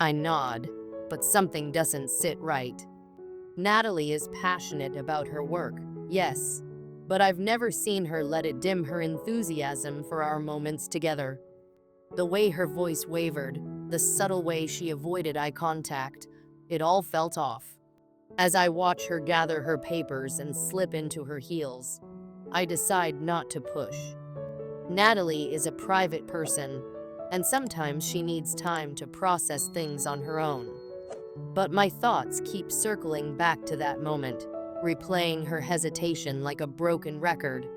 I nod, but something doesn't sit right. Natalie is passionate about her work, yes, but I've never seen her let it dim her enthusiasm for our moments together. The way her voice wavered, the subtle way she avoided eye contact, it all felt off. As I watch her gather her papers and slip into her heels, I decide not to push. Natalie is a private person, and sometimes she needs time to process things on her own. But my thoughts keep circling back to that moment, replaying her hesitation like a broken record.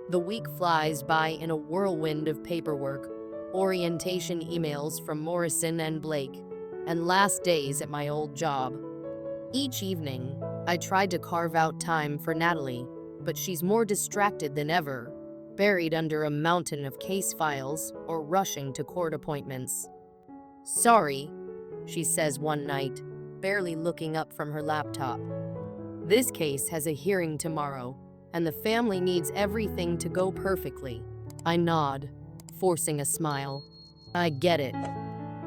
The week flies by in a whirlwind of paperwork, orientation emails from Morrison and Blake, and last days at my old job. Each evening, I tried to carve out time for Natalie, but she's more distracted than ever, buried under a mountain of case files or rushing to court appointments. "Sorry," she says one night, barely looking up from her laptop. "This case has a hearing tomorrow, and the family needs everything to go perfectly." I nod, forcing a smile. "I get it.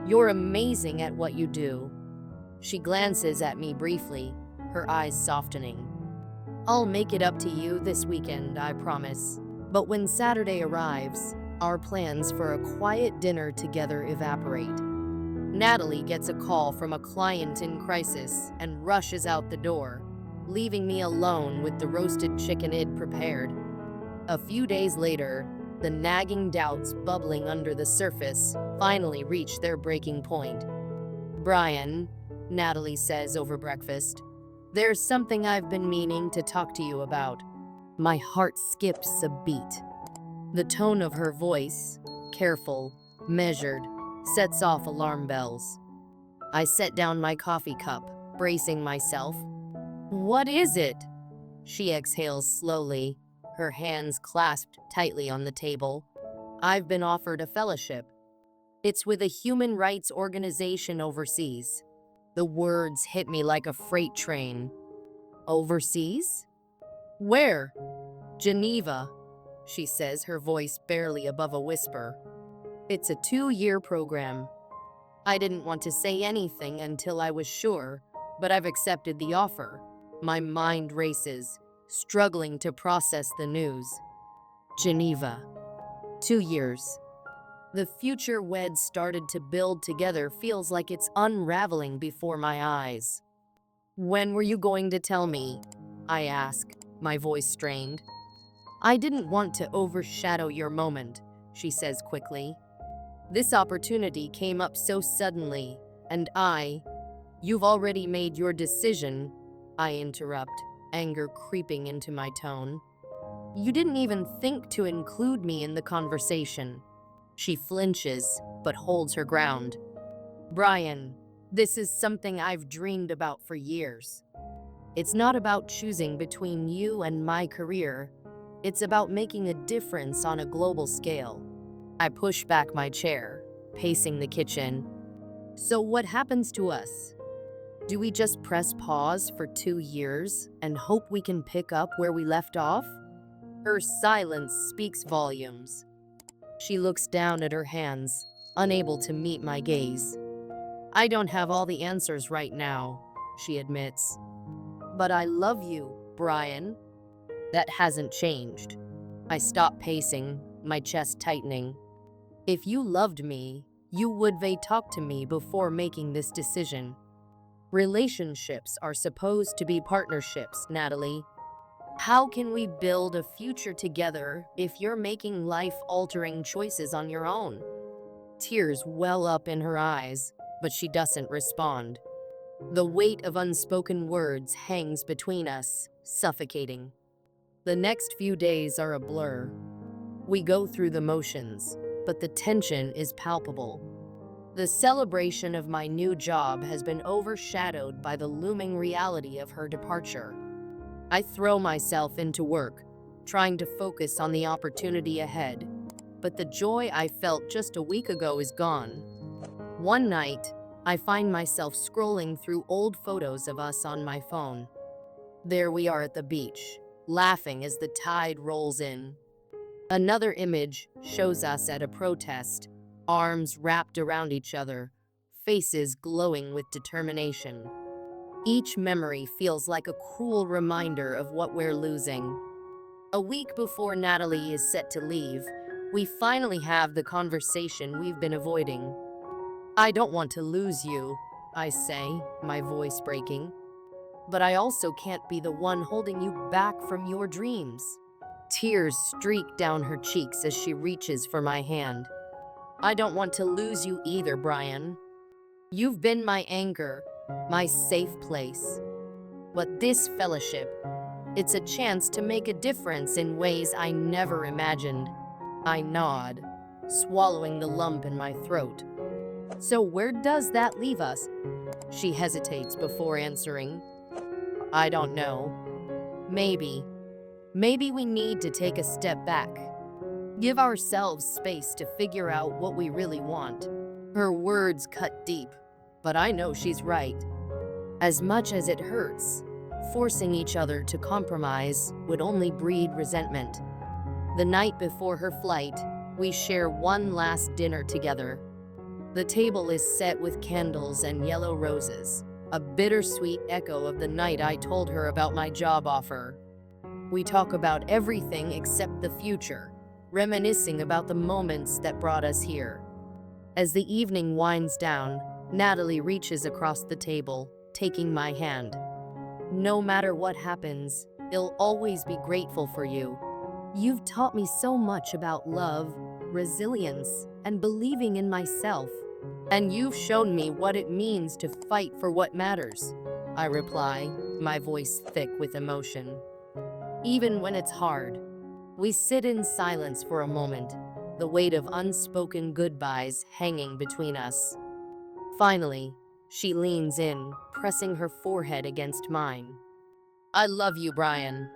You're amazing at what you do." She glances at me briefly, her eyes softening. "I'll make it up to you this weekend, I promise." But when Saturday arrives, our plans for a quiet dinner together evaporate. Natalie gets a call from a client in crisis and rushes out the door, leaving me alone with the roasted chicken I'd prepared. A few days later, the nagging doubts bubbling under the surface finally reach their breaking point. "Brian," Natalie says over breakfast, "there's something I've been meaning to talk to you about." My heart skips a beat. The tone of her voice, careful, measured, sets off alarm bells. I set down my coffee cup, bracing myself. "What is it?" She exhales slowly, her hands clasped tightly on the table. "I've been offered a fellowship. It's with a human rights organization overseas." The words hit me like a freight train. "Overseas? Where?" "Geneva," she says, her voice barely above a whisper. "It's a 2-year program." I didn't want to say anything until I was sure, but I've accepted the offer. My mind races, struggling to process the news. Geneva. 2 years. The future we'd started to build together feels like it's unraveling before my eyes. "When were you going to tell me?" I ask, my voice strained. "I didn't want to overshadow your moment," she says quickly. "This opportunity came up so suddenly, and you've already made your decision," I interrupt, anger creeping into my tone. "You didn't even think to include me in the conversation." She flinches, but holds her ground. "Brian, this is something I've dreamed about for years. It's not about choosing between you and my career. It's about making a difference on a global scale." I push back my chair, pacing the kitchen. "So what happens to us? Do we just press pause for 2 years and hope we can pick up where we left off?" Her silence speaks volumes. She looks down at her hands, unable to meet my gaze. "I don't have all the answers right now," she admits. "But I love you, Brian." That hasn't changed. I stop pacing, my chest tightening. "If you loved me, you would talk to me before making this decision." Relationships are supposed to be partnerships, Natalie. How can we build a future together if you're making life-altering choices on your own? Tears well up in her eyes, but she doesn't respond. The weight of unspoken words hangs between us, suffocating. The next few days are a blur. We go through the motions, but the tension is palpable. The celebration of my new job has been overshadowed by the looming reality of her departure. I throw myself into work, trying to focus on the opportunity ahead, but the joy I felt just a week ago is gone. One night, I find myself scrolling through old photos of us on my phone. There we are at the beach, laughing as the tide rolls in. Another image shows us at a protest, arms wrapped around each other, faces glowing with determination. Each memory feels like a cruel reminder of what we're losing. A week before Natalie is set to leave, we finally have the conversation we've been avoiding. "I don't want to lose you," I say, my voice breaking. "But I also can't be the one holding you back from your dreams." Tears streak down her cheeks as she reaches for my hand. "I don't want to lose you either, Brian. You've been my anchor, my safe place. But this fellowship, it's a chance to make a difference in ways I never imagined." I nod, swallowing the lump in my throat. "So where does that leave us?" She hesitates before answering. "I don't know. Maybe. Maybe we need to take a step back. Give ourselves space to figure out what we really want." Her words cut deep, but I know she's right. As much as it hurts, forcing each other to compromise would only breed resentment. The night before her flight, we share one last dinner together. The table is set with candles and yellow roses, a bittersweet echo of the night I told her about my job offer. We talk about everything except the future, reminiscing about the moments that brought us here. As the evening winds down, Natalie reaches across the table, taking my hand. "No matter what happens, I'll always be grateful for you. You've taught me so much about love, resilience, and believing in myself. And you've shown me what it means to fight for what matters," I reply, my voice thick with emotion. Even when it's hard, we sit in silence for a moment, the weight of unspoken goodbyes hanging between us. Finally, she leans in, pressing her forehead against mine. "I love you, Brian.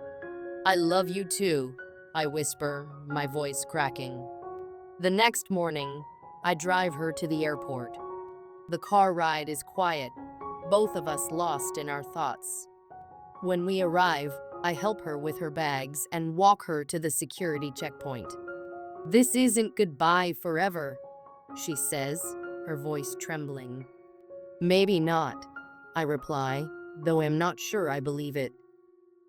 I love you too," I whisper, my voice cracking. The next morning, I drive her to the airport. The car ride is quiet, both of us lost in our thoughts. When we arrive, I help her with her bags and walk her to the security checkpoint. "This isn't goodbye forever," she says, her voice trembling. "Maybe not," I reply, though I'm not sure I believe it.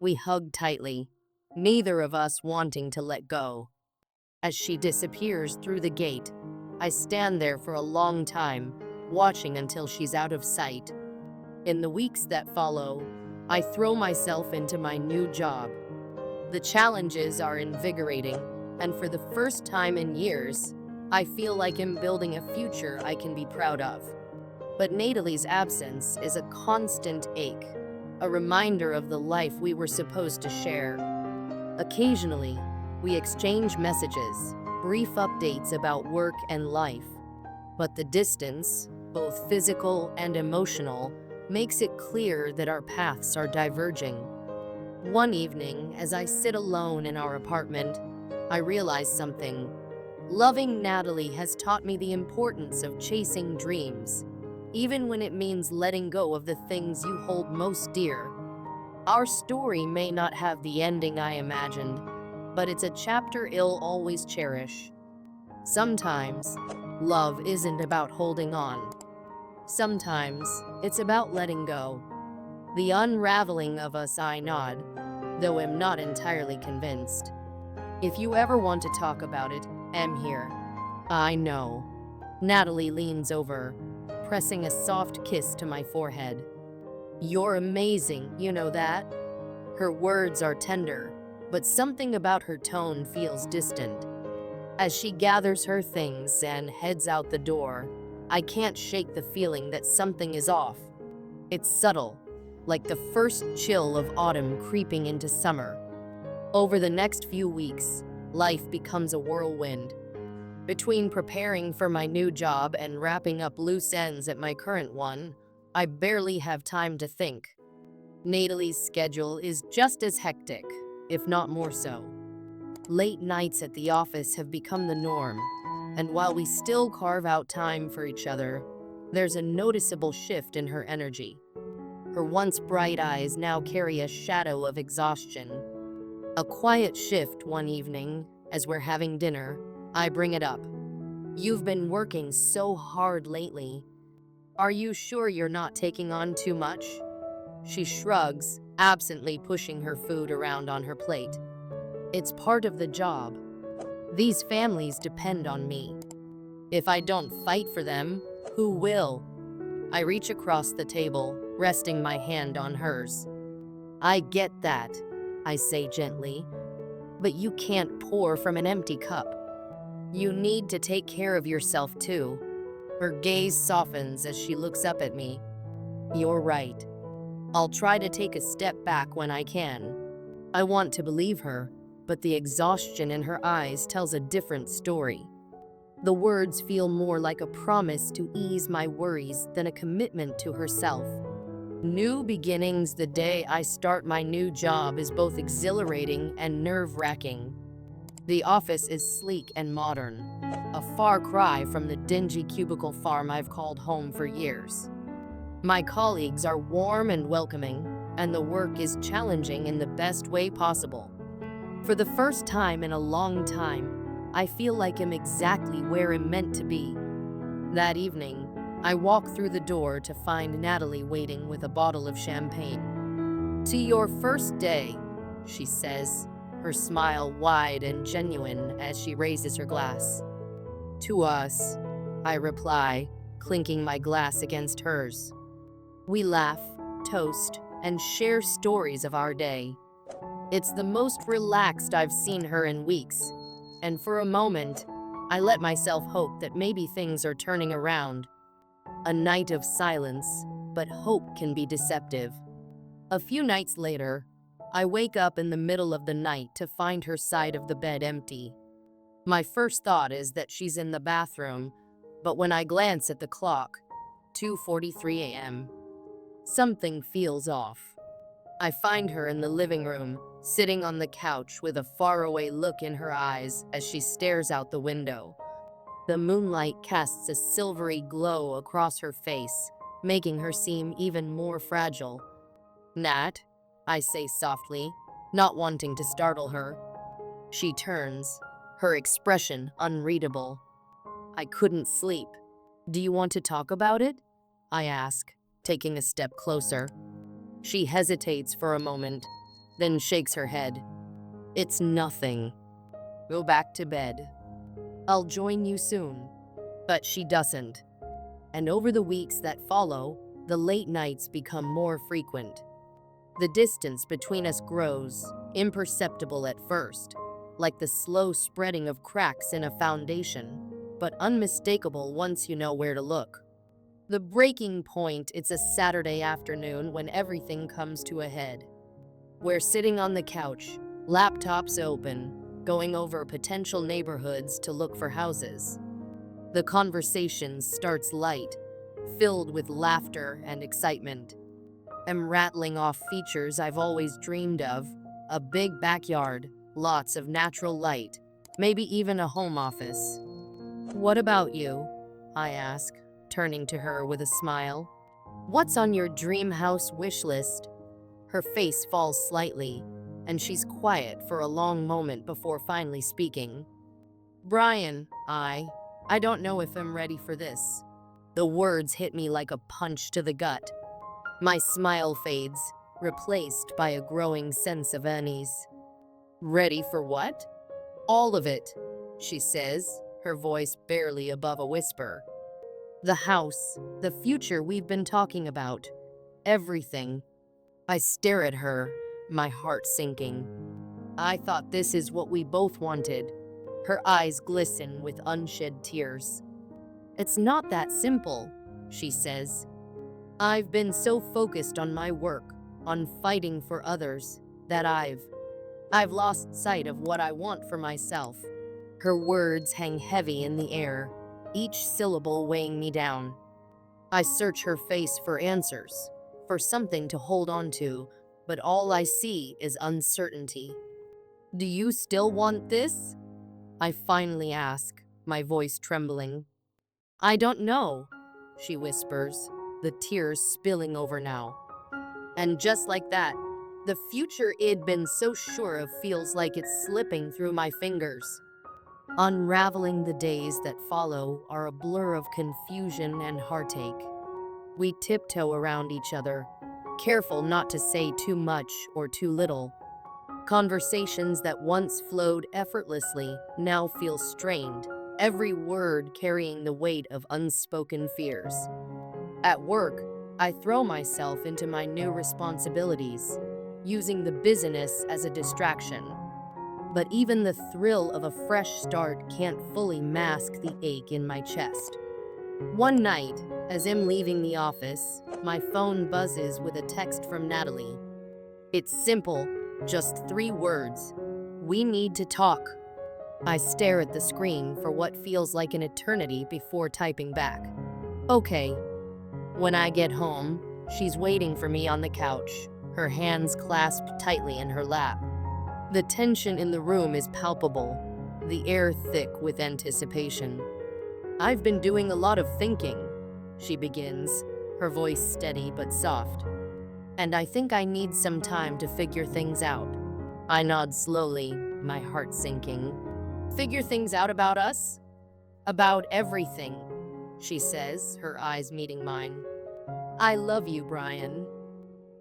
We hug tightly, neither of us wanting to let go. As she disappears through the gate, I stand there for a long time, watching until she's out of sight. In the weeks that follow, I throw myself into my new job. The challenges are invigorating, and for the first time in years, I feel like I'm building a future I can be proud of. But Natalie's absence is a constant ache, a reminder of the life we were supposed to share. Occasionally, we exchange messages, brief updates about work and life. But the distance, both physical and emotional, makes it clear that our paths are diverging. One evening, as I sit alone in our apartment, I realize something. Loving Natalie has taught me the importance of chasing dreams, even when it means letting go of the things you hold most dear. Our story may not have the ending I imagined, but it's a chapter I'll always cherish. Sometimes, love isn't about holding on. Sometimes, it's about letting go. The unraveling of us, I nod, though I'm not entirely convinced. If you ever want to talk about it, I'm here. I know. Natalie leans over, pressing a soft kiss to my forehead. "You're amazing, you know that?" Her words are tender, but something about her tone feels distant. As she gathers her things and heads out the door, I can't shake the feeling that something is off. It's subtle, like the first chill of autumn creeping into summer. Over the next few weeks, life becomes a whirlwind. Between preparing for my new job and wrapping up loose ends at my current one, I barely have time to think. Natalie's schedule is just as hectic, if not more so. Late nights at the office have become the norm, and while we still carve out time for each other, there's a noticeable shift in her energy. Her once bright eyes now carry a shadow of exhaustion. A quiet shift one evening, as we're having dinner, I bring it up. "You've been working so hard lately." Are you sure you're not taking on too much? She shrugs, absently pushing her food around on her plate. It's part of the job. These families depend on me. If I don't fight for them, who will? I reach across the table, resting my hand on hers. I get that, I say gently, but you can't pour from an empty cup. You need to take care of yourself too. Her gaze softens as she looks up at me. You're right. I'll try to take a step back when I can. I want to believe her, but the exhaustion in her eyes tells a different story. The words feel more like a promise to ease my worries than a commitment to herself. New beginnings the day I start my new job is both exhilarating and nerve-wracking. The office is sleek and modern, a far cry from the dingy cubicle farm I've called home for years. My colleagues are warm and welcoming, and the work is challenging in the best way possible. For the first time in a long time, I feel like I'm exactly where I'm meant to be. That evening, I walk through the door to find Natalie waiting with a bottle of champagne. To your first day, she says, her smile wide and genuine as she raises her glass. To us, I reply, clinking my glass against hers. We laugh, toast, and share stories of our day. It's the most relaxed I've seen her in weeks, and for a moment, I let myself hope that maybe things are turning around. A night of silence, but hope can be deceptive. A few nights later, I wake up in the middle of the night to find her side of the bed empty. My first thought is that she's in the bathroom, but when I glance at the clock, 2:43 a.m., something feels off. I find her in the living room, sitting on the couch with a faraway look in her eyes as she stares out the window. The moonlight casts a silvery glow across her face, making her seem even more fragile. Nat, I say softly, not wanting to startle her. She turns, her expression unreadable. I couldn't sleep. Do you want to talk about it? I ask, taking a step closer. She hesitates for a moment, then shakes her head. It's nothing. Go back to bed. I'll join you soon. But she doesn't. And over the weeks that follow, the late nights become more frequent. The distance between us grows, imperceptible at first, like the slow spreading of cracks in a foundation, but unmistakable once you know where to look. The breaking point, it's a Saturday afternoon when everything comes to a head. We're sitting on the couch, laptops open, going over potential neighborhoods to look for houses. The conversation starts light, filled with laughter and excitement. I'm rattling off features I've always dreamed of: a big backyard, lots of natural light, maybe even a home office. What about you? I ask, turning to her with a smile. What's on your dream house wish list? Her face falls slightly, and she's quiet for a long moment before finally speaking. Brian, I don't know if I'm ready for this. The words hit me like a punch to the gut. My smile fades, replaced by a growing sense of unease. Ready for what? All of it, she says, her voice barely above a whisper. The house, the future we've been talking about, everything. I stare at her, my heart sinking. I thought this is what we both wanted. Her eyes glisten with unshed tears. It's not that simple, she says. I've been so focused on my work, on fighting for others, that I've lost sight of what I want for myself. Her words hang heavy in the air, each syllable weighing me down. I search her face for answers, for something to hold on to, but all I see is uncertainty. Do you still want this? I finally ask, my voice trembling. I don't know, she whispers, the tears spilling over now. And just like that, the future I'd been so sure of feels like it's slipping through my fingers. Unraveling, the days that follow are a blur of confusion and heartache. We tiptoe around each other, careful not to say too much or too little. Conversations that once flowed effortlessly now feel strained, every word carrying the weight of unspoken fears. At work, I throw myself into my new responsibilities, using the busyness as a distraction. But even the thrill of a fresh start can't fully mask the ache in my chest. One night, as I'm leaving the office, my phone buzzes with a text from Natalie. It's simple, just 3 words. We need to talk. I stare at the screen for what feels like an eternity before typing back. Okay. When I get home, she's waiting for me on the couch, her hands clasped tightly in her lap. The tension in the room is palpable, the air thick with anticipation. I've been doing a lot of thinking, she begins, her voice steady but soft. And I think I need some time to figure things out. I nod slowly, my heart sinking. Figure things out about us? About everything, she says, her eyes meeting mine. I love you, Brian,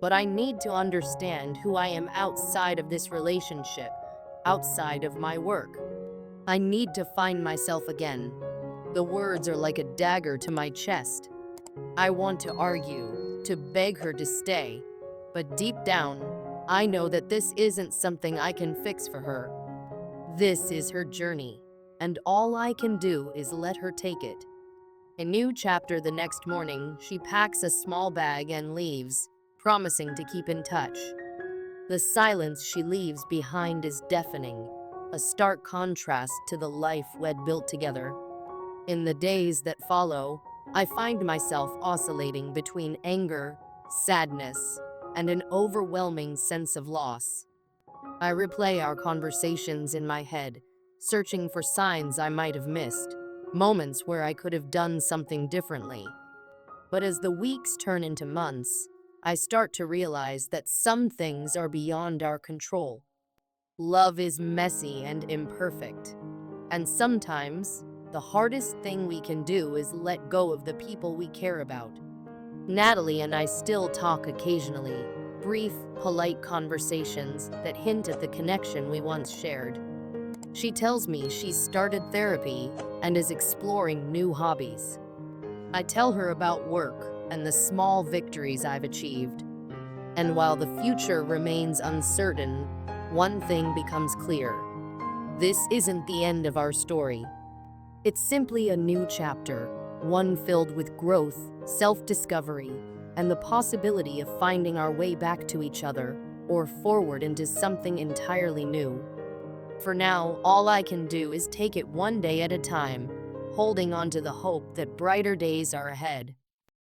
but I need to understand who I am outside of this relationship, outside of my work. I need to find myself again. The words are like a dagger to my chest. I want to argue, to beg her to stay, but deep down, I know that this isn't something I can fix for her. This is her journey, and all I can do is let her take it. A new chapter the next morning, she packs a small bag and leaves, promising to keep in touch. The silence she leaves behind is deafening, a stark contrast to the life we'd built together. In the days that follow, I find myself oscillating between anger, sadness, and an overwhelming sense of loss. I replay our conversations in my head, searching for signs I might have missed, moments where I could have done something differently. But as the weeks turn into months, I start to realize that some things are beyond our control. Love is messy and imperfect, and sometimes the hardest thing we can do is let go of the people we care about. Natalie and I still talk occasionally, brief, polite conversations that hint at the connection we once shared. She tells me she's started therapy and is exploring new hobbies. I tell her about work and the small victories I've achieved. And while the future remains uncertain, one thing becomes clear. This isn't the end of our story. It's simply a new chapter, one filled with growth, self-discovery, and the possibility of finding our way back to each other or forward into something entirely new. For now, all I can do is take it one day at a time, holding on to the hope that brighter days are ahead.